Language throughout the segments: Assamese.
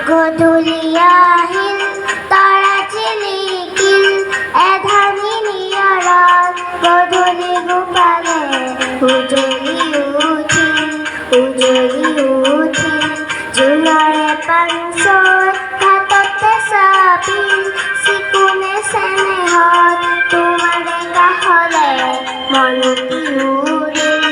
গধূলি আহিল তৰা জিলিকিল এধানি নিয়ৰত গধূলি গোপালে উজলি উঠিল জোনৰে পাঞ্চত ঘাটতে চাপিল চিকুনে চেনেহত তোমাৰে কাষলে মনটি উৰিল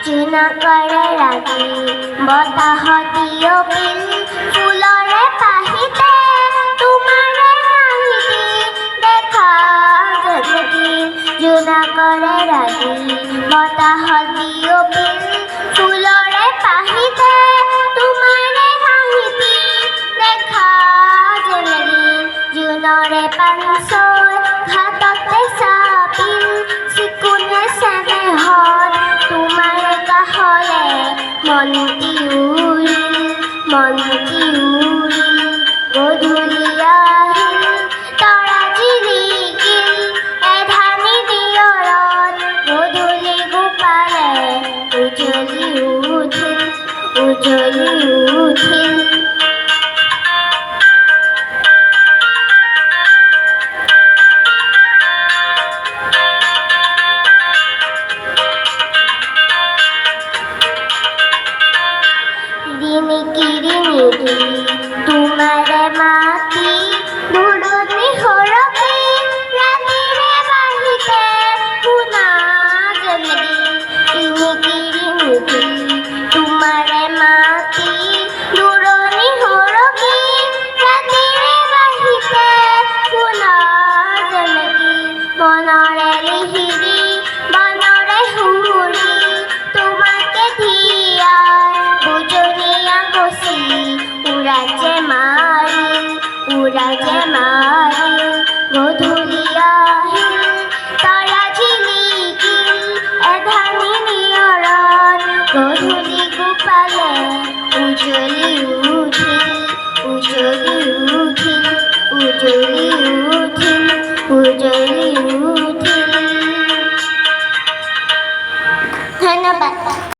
জোনাকৰে ৰাগি বতাহতি অপিল ফুলৰে পাহিতে তোমাৰে হাঁহিটি দেখা জগতিল জোনাকৰে ৰাগি বতাহতি অপিল ফুলৰে পাহিতে তোমাৰে হাঁহিটি দেখা জগতিল জোনৰে পাঞ্চত ঘাটতে চাপিল চিকুনে চেনেহত তোমাৰে কাষলে মনটি উৰিল গধূলি আহিল তৰা জিলিকিল এধানি নিয়ৰত গধূলি গোপালে উজলি উঠিল রিমিকি তোমারে মাতি দুড়নি হরকে রাতিরে বাহিতে পুনা জলদি রিমিকি তোমারে মাতি দুড়নি হরকে রাতিরে বাহিতে পুনা জলদি মনরে লিহিরি বনরে হুড়ি তোমাকে ধিয়া বুজনিয়া বসি উড়াজে মারি গধূলি আহিল তৰা জিলিকিল এধানি নিয়ৰত গধূলি গোপালে উজলি উঠিল ধন্যবাদ।